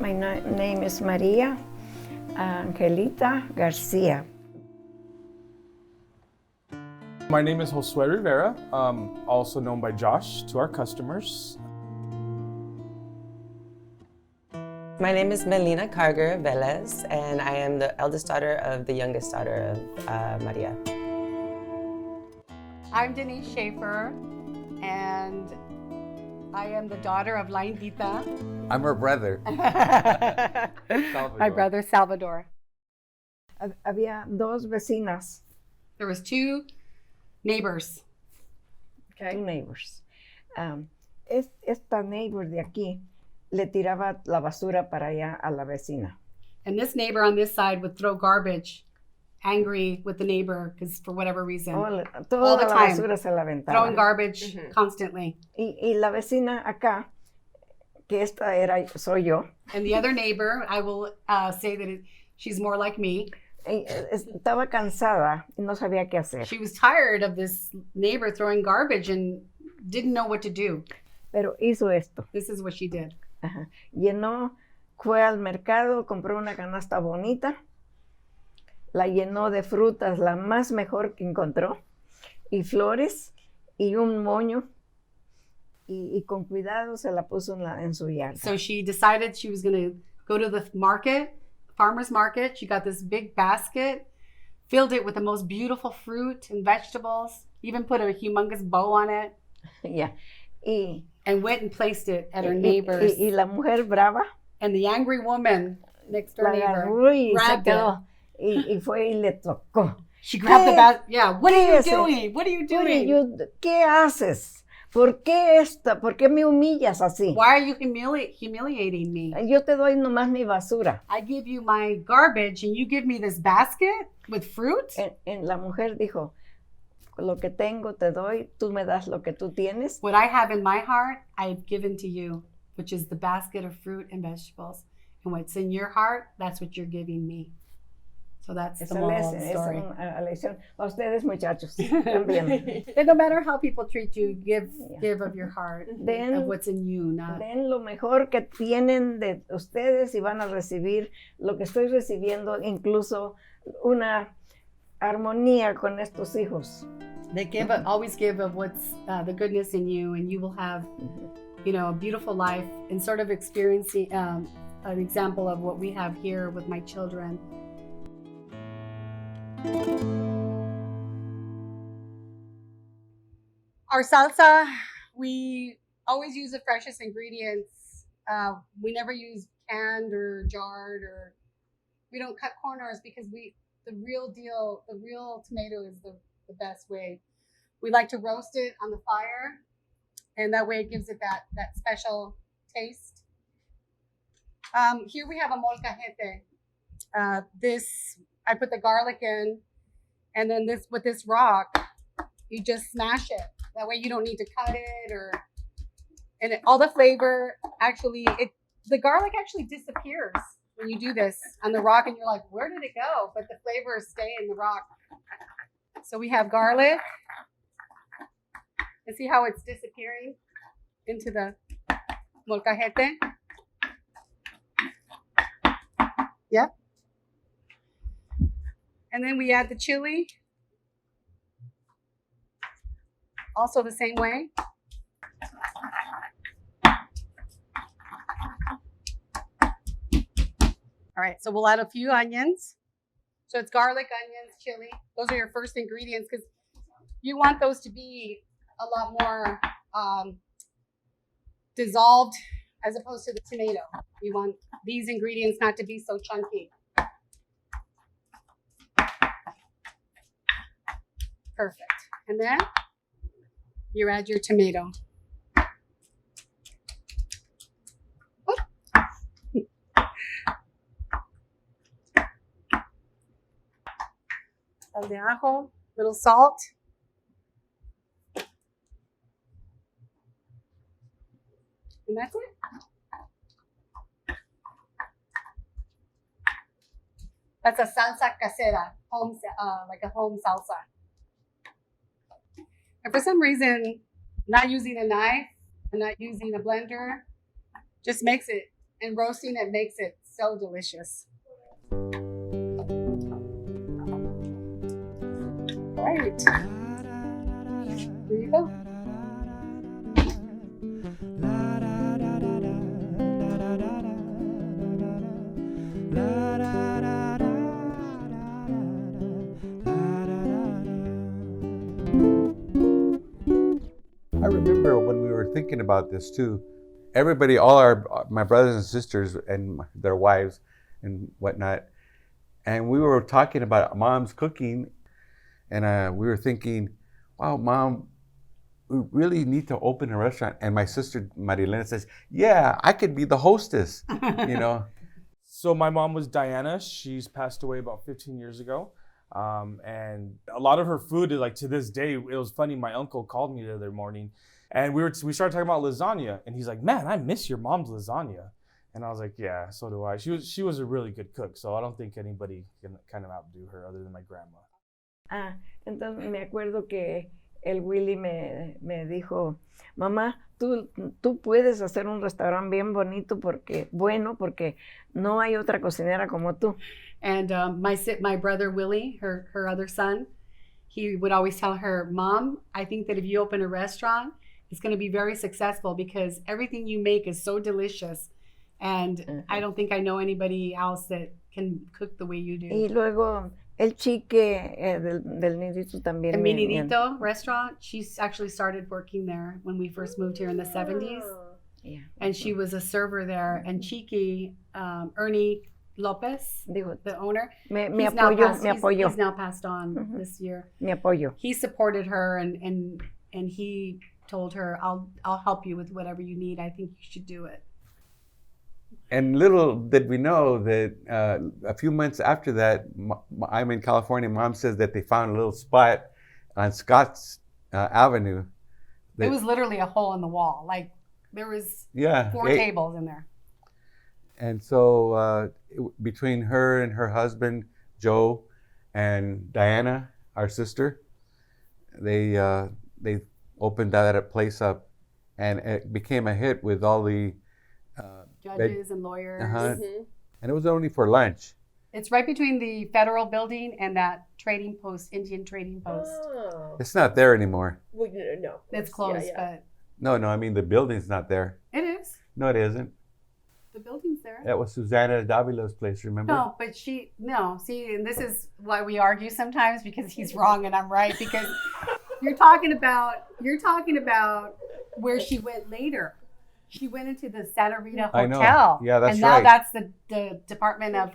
My name is Maria Angelita Garcia. My name is Josue Rivera, also known by Josh to our customers. My name is Melina Carger Velez, and I am the eldest daughter of the youngest daughter of Maria. I'm Denise Schaefer, and I am the daughter of Indita. I'm her brother. My brother, Salvador. Había dos vecinas. There was two neighbors. Okay. Two neighbors. Esta neighbor de aquí le tiraba la basura para allá a la vecina. And this neighbor on this side would throw garbage, angry with the neighbor because for whatever reason. Toda all the la time, basura se la aventaba. throwing garbage constantly. Y la vecina acá, que esta soy yo. And the other neighbor, I will say that she's more like me. Estaba cansada y no sabía qué hacer. She was tired of this neighbor throwing garbage and didn't know what to do. Pero hizo esto. This is what she did. Ajá. Fue al mercado, compró una canasta bonita, la llenó de frutas, la más mejor que encontró, y flores, y un moño, y con cuidado se la puso en su yarda. So she decided she was going to go to the market, farmer's market. She got this big basket, filled it with the most beautiful fruit and vegetables, even put a humongous bow on it. Yeah. And went and placed it at her neighbor's. Y la mujer brava. And the angry woman next door neighbor grabbed it. Y fue y le tocó. She grabbed the basket. Yeah, what are you doing? What are you doing? ¿Qué haces? ¿Por qué me humillas así? Why are you humiliating me? Yo te doy nomás mi basura. I give you my garbage and you give me this basket with fruit? En la mujer dijo, lo que tengo te doy, tú me das lo que tú tienes. What I have in my heart, I've given to you, which is the basket of fruit and vegetables. And what's in your heart, that's what you're giving me. So that's the moral of the story. Es una lección. A ustedes, muchachos, también. And no matter how people treat you, give of your heart, of what's in you. Den lo mejor que tienen de ustedes y van a recibir lo que estoy recibiendo, incluso una armonía con estos hijos. They always give of what's the goodness in you, and you will have, a beautiful life and sort of experiencing an example of what we have here with my children. Our salsa, we always use the freshest ingredients. We never use canned or jarred, or we don't cut corners because the real tomato is the best way. We like to roast it on the fire, and that way it gives it that special taste. Here we have a molcajete. I put the garlic in, and then with this rock, you just smash it. That way you don't need to cut it all the flavor the garlic actually disappears when you do this on the rock, and you're like, where did it go? But the flavors stay in the rock. So we have garlic. And see how it's disappearing into the molcajete? Yep. And then we add the chili. Also the same way. All right, so we'll add a few onions. So it's garlic, onions, chili. Those are your first ingredients because you want those to be a lot more dissolved as opposed to the tomato. You want these ingredients not to be so chunky. Perfect. And then you add your tomato. Sal de ajo, little salt. And that's it. That's a salsa casera, like a home salsa. And for some reason, not using a knife and not using a blender just makes it and roasting it makes it so delicious. Right. There you go. I remember when we were thinking about this too, everybody, my brothers and sisters and their wives and whatnot, and we were talking about Mom's cooking, and we were thinking, wow, Mom, we really need to open a restaurant. And my sister Marilena says, yeah, I could be the hostess, you know. So my mom was Diana. She's passed away about 15 years ago. And a lot of her food is like, to this day, it was funny. My uncle called me the other morning and we started talking about lasagna, and he's like, man, I miss your mom's lasagna. And I was like, yeah, so do I. She was a really good cook. So I don't think anybody can kind of outdo her other than my grandma. Entonces me acuerdo que el Willy me dijo, mamá, tú puedes hacer un restaurante bien bonito porque no hay otra cocinera como tú. And my brother Willie, her other son, he would always tell her, Mom, I think that if you open a restaurant, it's going to be very successful because everything you make is so delicious. And I don't think I know anybody else that can cook the way you do. Y luego el chique del Nidito también. And mi Nidito restaurant, she's actually started working there when we first moved here in the 70s. Yeah. And she was a server there. And Chiqui, Ernie Lopez, the owner, me apoyó. He's now passed on this year. Me apoyó. He supported her and he told her, I'll help you with whatever you need. I think you should do it. And little did we know that a few months after that, I'm in California, Mom says that they found a little spot on Scotts Avenue. It was literally a hole in the wall. Like there was 4 tables in there. And so between her and her husband, Joe, and Diana, our sister, they opened that place up, and it became a hit with all the judges and lawyers. And it was only for lunch. It's right between the federal building and that trading post, Indian trading post. Oh. It's not there anymore. Well, no. It's closed, but... No, I mean the building's not there. It is. No, it isn't. The building's there. That was Susana Davila's place, remember? No, but see, and this is why we argue sometimes, because he's wrong and I'm right, because you're talking about where she went later. She went into the Santa Rita Hotel. I know. Yeah, that's and right. And now that's the Department of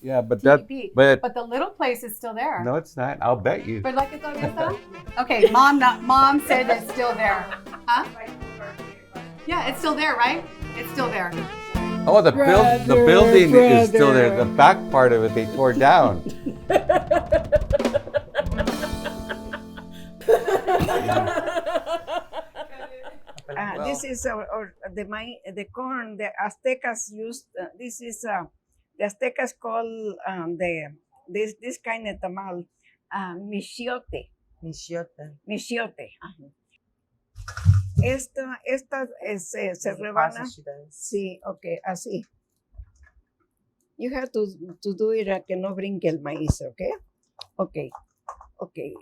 TEP. But the little place is still there. No, it's not. I'll bet you. But like it's todavía está? Okay, Mom said it's still there. Huh? Yeah, it's still there, right? It's still there. Oh, the building is still there. The back part of it they tore down. This is the corn the Aztecas used. This is the Aztecas call this kind of tamal michiote. Michiote. Esta se rebana. Sí, okay, así. You have to do it a que no brinque el maíz, okay? Okay.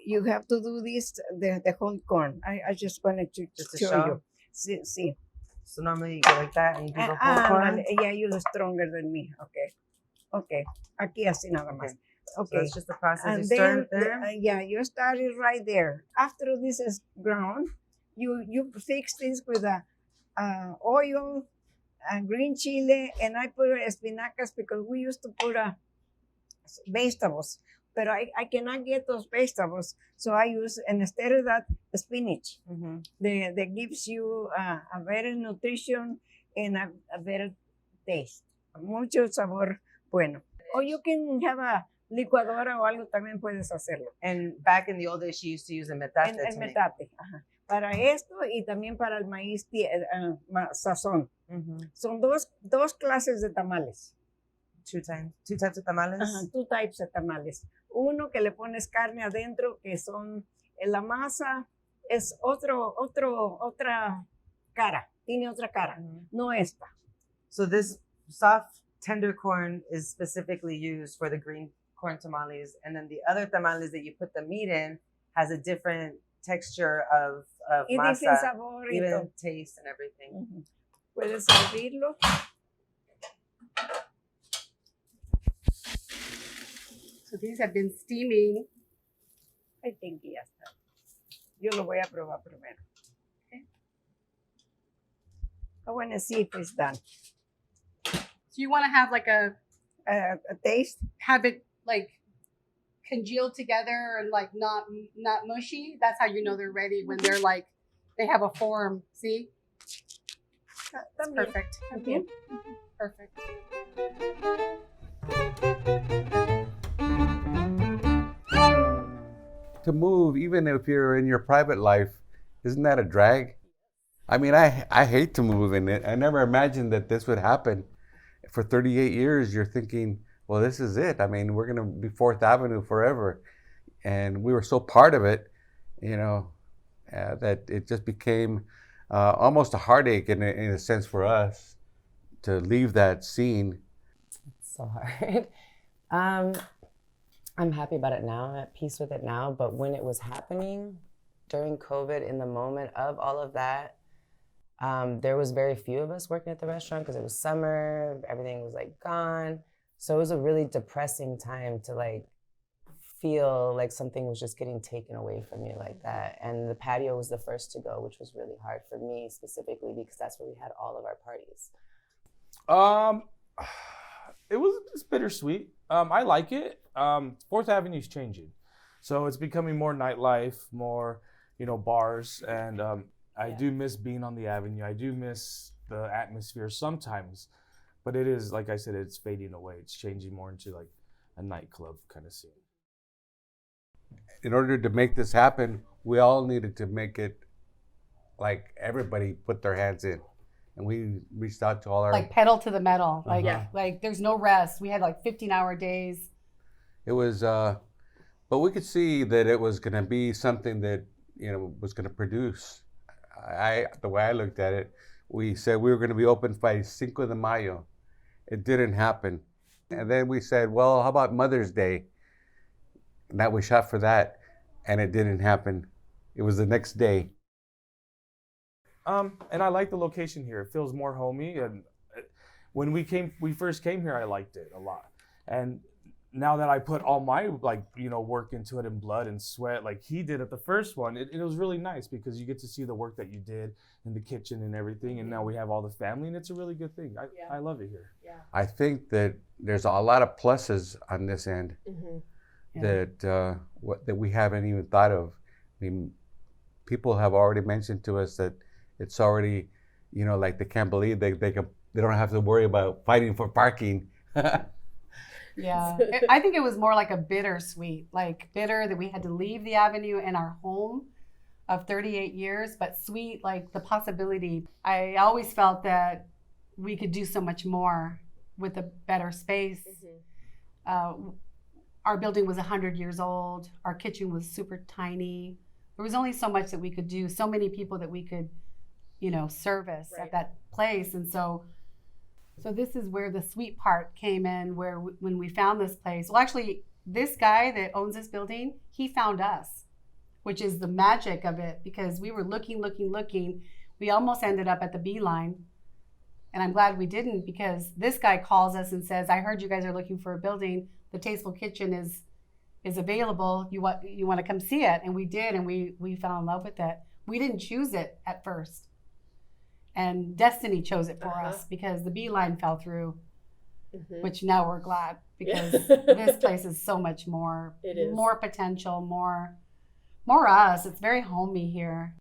You have to do this the whole corn. I just wanted to show you. Sí. So normally you go like that and you do the whole corn? Yeah, you're stronger than me. Okay. Aquí así nada más. Okay. So it's just the process. And you start there? You started right there. After this is ground, you fix this with oil and green chile, and I put espinacas because we used to put vegetables. But I cannot get those vegetables, so I use, instead of that, spinach. That gives you a better nutrition and a better taste. Mucho sabor bueno. Or you can have a licuadora o algo, también puedes hacerlo. And back in the old days, she used to use a metate. El metate, ajá. Para esto y también para el maíz sazón. Son dos clases de tamales. Two types of tamales? Ajá, 2 types de tamales. Uno que le pones carne adentro, que son, la masa es otra cara, tiene otra cara, no esta. So this soft tender corn is specifically used for the green corn tamales, and then the other tamales that you put the meat in has a different texture of Y masa, dice sabor y even todo. taste and everything. Ujú. Puedes servirlo. So these have been steaming. I think ya está. Yo lo voy a probar primero. Okay. I want to see if it's done. So you want to have like A taste. have it like congeal together and like not mushy. That's how you know they're ready when they're like they have a form. See, También. perfect. También. Perfect. To move, even if you're in your private life, isn't that a drag? I mean, I hate to move, and I never imagined that this would happen. For 38 years, you're thinking, well, this is it. I mean, we're going to be 4th Avenue forever. And we were so part of it, you know, that it just became almost a heartache in a sense for us to leave that scene. It's so hard. I'm happy about it now. I'm at peace with it now. But when it was happening during COVID, in the moment of all of that, there was very few of us working at the restaurant because it was summer. Everything was like gone. So it was a really depressing time to like feel like something was just getting taken away from you like that. And the patio was the first to go, which was really hard for me specifically because that's where we had all of our parties. It was just bittersweet. I like it. 4th Avenue is changing, so it's becoming more nightlife, more bars, and I do miss being on the avenue. I do miss the atmosphere sometimes, but it is, like I said, it's fading away. It's changing more into like a nightclub kind of scene. In order to make this happen, we all needed to make it like everybody put their hands in. And we reached out to all our... Like pedal to the metal. Like, Uh-huh. like there's no rest. We had like 15-hour days. It was, but we could see that it was going to be something that, was going to produce. The way I looked at it, we said we were going to be open by Cinco de Mayo. It didn't happen. And then we said, well, how about Mother's Day? And that we shot for that, and it didn't happen. It was the next day. And I like the location here. It feels more homey. And when we first came here, I liked it a lot. And now that I put all my work into it in blood and sweat, like he did at the first one, it was really nice because you get to see the work that you did in the kitchen and everything. And now we have all the family, and it's a really good thing. I love it here. Yeah. I think that there's a lot of pluses on this end that we haven't even thought of. I mean, people have already mentioned to us that it's already, like they can't believe they don't have to worry about fighting for parking. Yeah. I think it was more like a bittersweet, like bitter that we had to leave the avenue and our home of 38 years, but sweet, like the possibility. I always felt that we could do so much more with a better space. Our building was 100 years old. Our kitchen was super tiny. There was only so much that we could do, so many people that we could, service at that place. And so this is where the sweet part came in, where when we found this place. Well, actually, this guy that owns this building, he found us, which is the magic of it, because we were looking. We almost ended up at the Beeline. And I'm glad we didn't, because this guy calls us and says, I heard you guys are looking for a building. The Tasteful Kitchen is available. You want to come see it? And we did, and we fell in love with it. We didn't choose it at first. And destiny chose it for us because the Beeline fell through, which now we're glad, because this place is so much more. It is. More potential, more us. It's very homey here.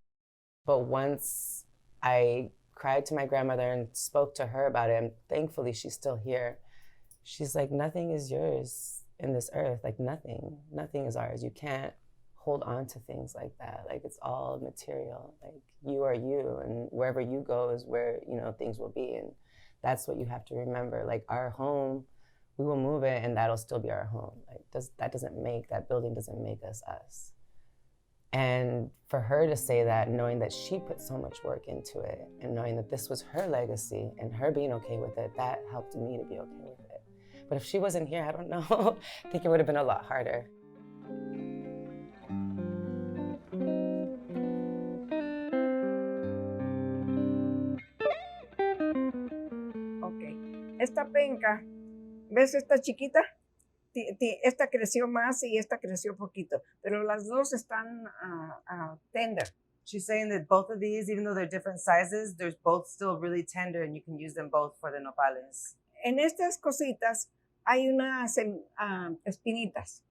But once I cried to my grandmother and spoke to her about it, and thankfully she's still here, she's like, nothing is yours in this earth. Like nothing is ours. You can't hold on to things like that. Like it's all material. Like you are you, and wherever you go is where, things will be. And that's what you have to remember. Like our home, we will move it and that'll still be our home. Like that building doesn't make us us. And for her to say that, knowing that she put so much work into it and knowing that this was her legacy and her being okay with it, that helped me to be okay with it. But if she wasn't here, I don't know. I think it would have been a lot harder. Ok. Esta penca, ¿ves esta chiquita? Esta creció más y esta creció poquito, pero las dos están tender. She's saying that both of these, even though they're different sizes, they're both still really tender and you can use them both for the nopales. En estas cositas hay unas espinitas.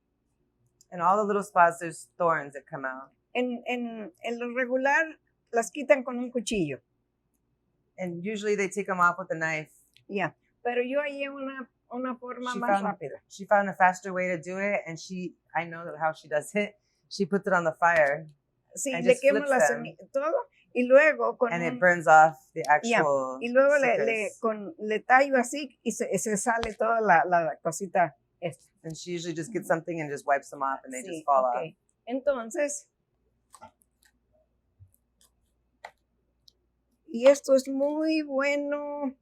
In all the little spots, there's thorns that come out. En lo regular las quitan con un cuchillo. And usually they take them off with a knife. Yeah, pero yo hallé una forma más rápida. She found a faster way to do it, and I know how she does it. She puts it on the fire. Sí, le quemo la semilla, todo, y luego con it burns off the actual. Yeah. Y luego le tallo así y se sale toda la cosita esta. And she usually just gets something and just wipes them off, and they just fall off. Entonces, y esto es muy bueno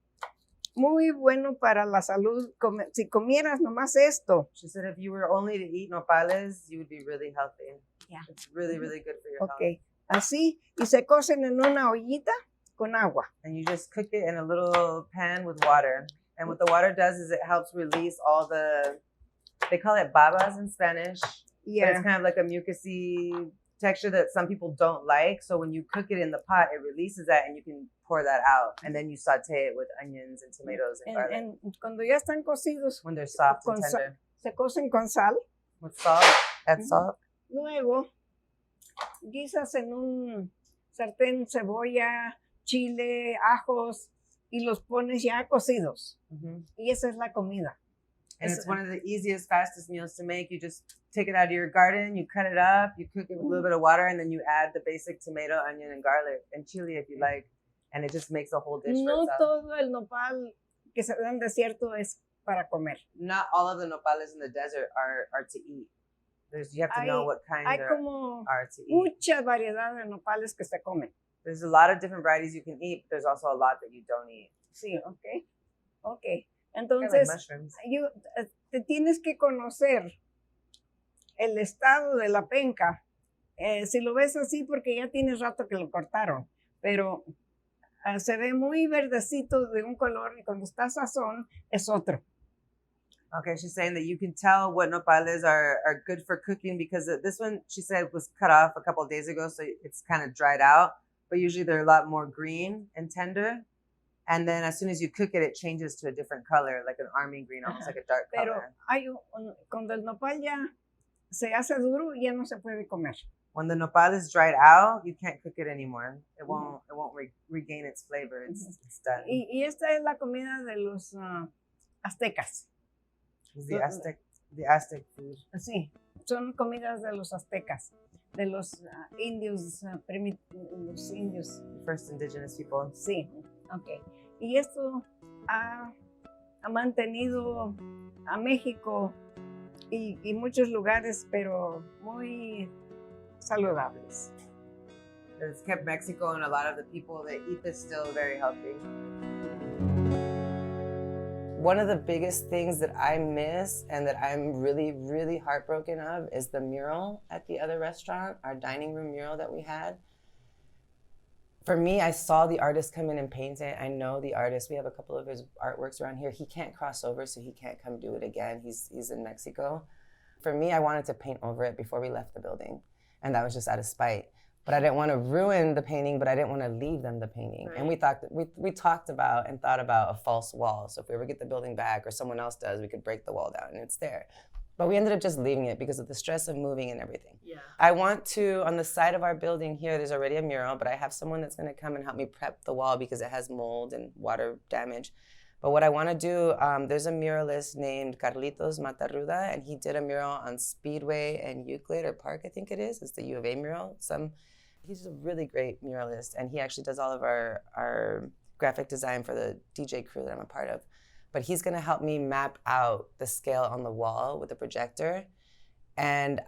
para la salud. Si comieras nomás esto. She said if you were only to eat nopales, you would be really healthy. Yeah. It's really, really good for your health. Así, y se cocen en una ollita con agua. And you just cook it in a little pan with water. And what the water does is it helps release all they call it babas in Spanish. Yeah. But it's kind of like a mucusy texture that some people don't like. So when you cook it in the pot, it releases that and you can pour that out. And then you saute it with onions and tomatoes and garlic. Cuando ya están cocidos, when they're soft and tender. Se cocen con sal. With salt, add salt. Luego, guisas en un sartén cebolla, chile, ajos y los pones ya cocidos. Y esa es la comida. And it's one of the easiest, fastest meals to make. You just take it out of your garden, you cut it up, you cook it with a little bit of water, and then you add the basic tomato, onion, and garlic, and chili if you like. And it just makes a whole dish for itself. No todo el nopal que se da en desierto es para comer. Not all of the nopales in the desert are to eat. You have to know what kind are to eat. Mucha variedad de nopales que se comen. There's a lot of different varieties you can eat, but there's also a lot that you don't eat. Sí, okay. Entonces, te tienes que conocer el estado de la penca. Si lo ves así, porque ya tienes rato que lo cortaron, pero se ve muy verdecito de un color y cuando está sazón es otro. Okay, she's saying that you can tell what nopales are good for cooking because this one, she said, was cut off a couple of days ago, so it's kind of dried out. But usually they're a lot more green and tender. And then as soon as you cook it, it changes to a different color, like an army green, almost like a dark color. Pero cuando el nopal ya se hace duro, ya no se puede comer. When the nopal is dried out, you can't cook it anymore. It won't regain its flavor. It's done. Y esta es la comida de los aztecas. The Aztec food. Sí, son comidas de los aztecas, de los indios, los indios. First indigenous people. Sí, okay. Y esto ha mantenido a México y muchos lugares, pero muy saludables. It's kept Mexico and a lot of the people that eat this still very healthy. One of the biggest things that I miss and that I'm really, really heartbroken of is the mural at the other restaurant, our dining room mural that we had. For me, I saw the artist come in and paint it. I know the artist. We have a couple of his artworks around here. He can't cross over, so he can't come do it again. He's in Mexico. For me, I wanted to paint over it before we left the building. And that was just out of spite. But I didn't want to ruin the painting, but I didn't want to leave them the painting. Right. And we talked about and thought about a false wall. So if we ever get the building back or someone else does, we could break the wall down and it's there. But we ended up just leaving it because of the stress of moving and everything. Yeah. I want to, on the side of our building here, there's already a mural, but I have someone that's going to come and help me prep the wall because it has mold and water damage. But what I want to do, there's a muralist named Carlitos Matarruda, and he did a mural on Speedway and Euclid or Park, I think it is. It's the U of A mural. He's a really great muralist, and he actually does all of our graphic design for the DJ crew that I'm a part of. But he's going to help me map out the scale on the wall with the projector. And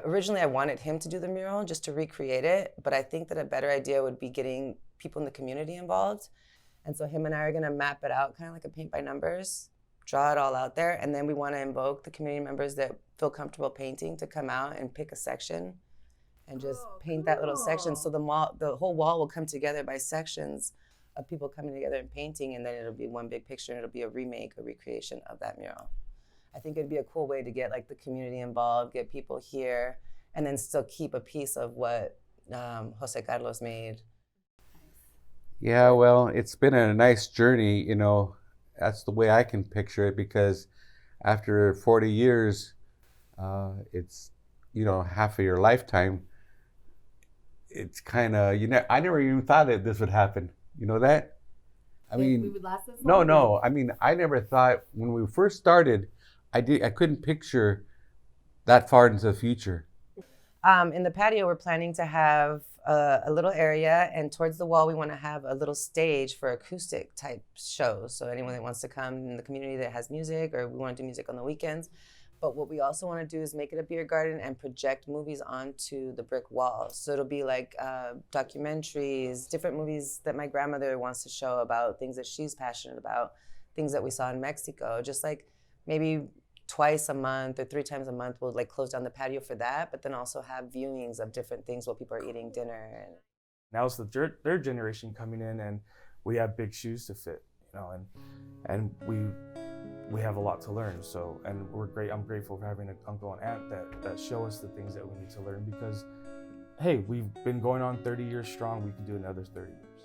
originally I wanted him to do the mural just to recreate it, but I think that a better idea would be getting people in the community involved. And so him and I are gonna map it out, kind of like a paint by numbers, draw it all out there, and then we wanna invoke the community members that feel comfortable painting to come out and pick a section and just paint that little section. So the whole wall will come together by sections of people coming together and painting, and then it'll be one big picture, and it'll be a remake, a recreation of that mural. I think it'd be a cool way to get like the community involved, get people here, and then still keep a piece of what Jose Carlos made. Yeah, well, it's been a nice journey, you know. That's the way I can picture it, because after 40 years, it's, you know, half of your lifetime. It's kind of, you know, I never even thought that this would happen. You know that? I mean, we would last this no, long? no. I mean, I never thought when we first started, I couldn't picture that far into the future. In the patio, we're planning to have a little area, and towards the wall, we want to have a little stage for acoustic type shows. So anyone that wants to come in the community that has music, or we want to do music on the weekends. But what we also want to do is make it a beer garden and project movies onto the brick walls. So it'll be like documentaries, different movies that my grandmother wants to show about, things that she's passionate about, things that we saw in Mexico. Just like maybe twice a month or 3 times a month, we'll like close down the patio for that, but then also have viewings of different things while people are eating dinner. Now it's the third generation coming in, and we have big shoes to fit, you know, and we have a lot to learn. So, and I'm grateful for having an uncle and aunt that show us the things that we need to learn, because, hey, we've been going on 30 years strong. We can do another 30 years.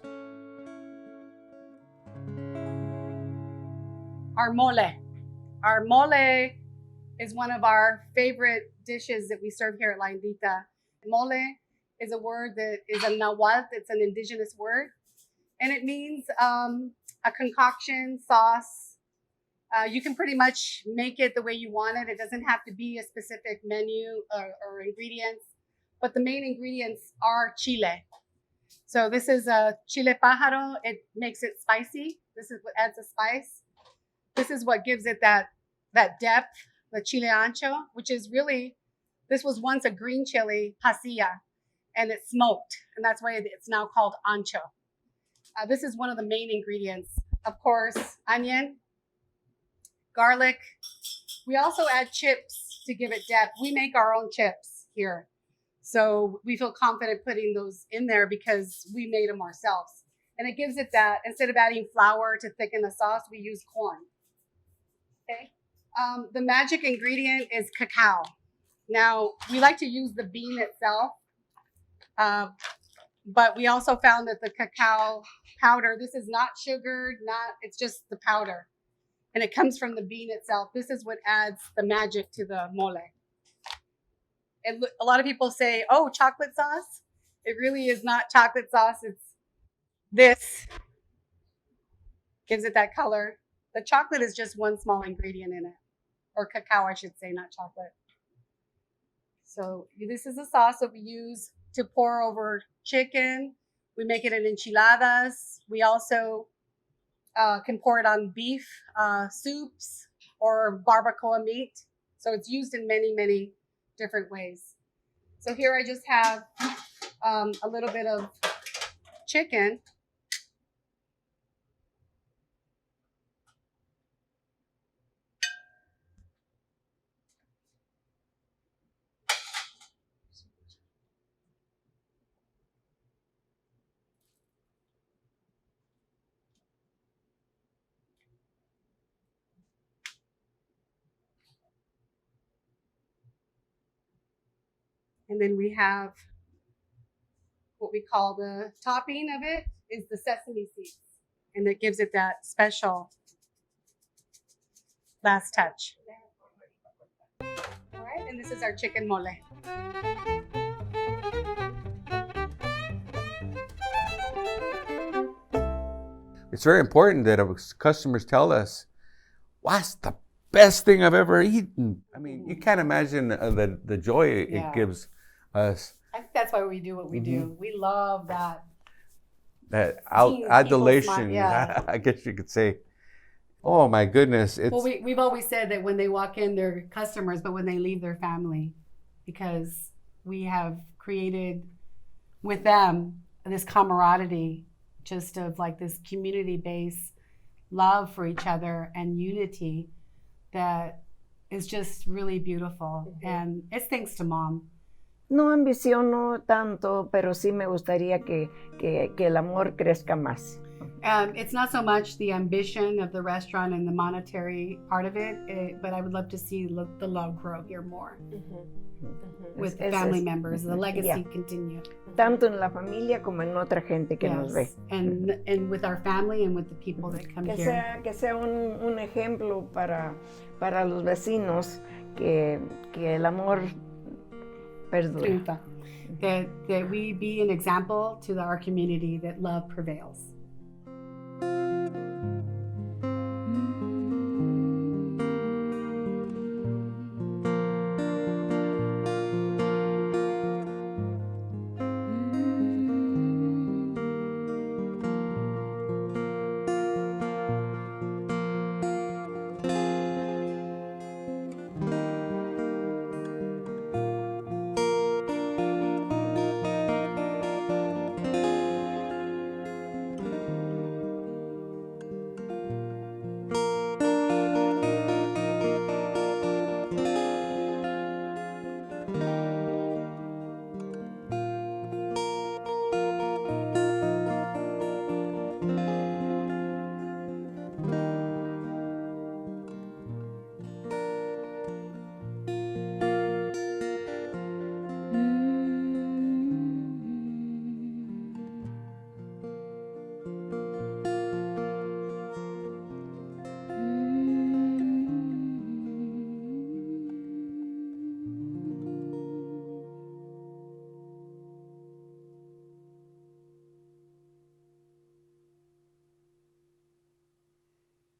Our mole. Our mole is one of our favorite dishes that we serve here at La Indita. Mole is a word that is a Nahuatl. It's an indigenous word, and it means a concoction, sauce. You can pretty much make it the way you want it. It doesn't have to be a specific menu or ingredients, but the main ingredients are chile. So this is a chile pájaro. It makes it spicy. This is what adds a spice. This is what gives it that depth, the chile ancho, which is really, this was once a green chili pasilla, and it's smoked, and that's why it's now called ancho. This is one of the main ingredients. Of course, onion, garlic. We also add chips to give it depth. We make our own chips here. So we feel confident putting those in there because we made them ourselves. And it gives it that, instead of adding flour to thicken the sauce, we use corn. Okay. The magic ingredient is cacao. Now, we like to use the bean itself, but we also found that the cacao powder, this is not sugared, it's just the powder. And it comes from the bean itself. This is what adds the magic to the mole. And a lot of people say, oh, chocolate sauce. It really is not chocolate sauce. It's this. Gives it that color. The chocolate is just one small ingredient in it. Or cacao, I should say, not chocolate. So this is a sauce that we use to pour over chicken. We make it in enchiladas. We also can pour it on beef soups or barbacoa meat. So it's used in many, many different ways. So here I just have a little bit of chicken. And then we have what we call the topping of it is the sesame seeds. And it gives it that special last touch. All right, and this is our chicken mole. It's very important that customers tell us, what's the best thing I've ever eaten? I mean, you can't imagine the joy it gives us. I think that's why we do what we do. We love that. That adulation, I guess you could say. Oh my goodness. Well, we've always said that when they walk in, they're customers, but when they leave, they're family. because we have created with them this camaraderie, just of like this community-based love for each other and unity that is just really beautiful. And it's thanks to Mom. No ambiciono tanto, pero sí me gustaría que el amor crezca más. It's not so much the ambition of the restaurant and the monetary part of it, but I would love to see the love grow here more with family members, the legacy continue. Tanto en la familia como en otra gente que nos ve. And with our family and with the people that come here. Que sea un ejemplo para los vecinos que el amor perdura. That we be an example to our community that love prevails.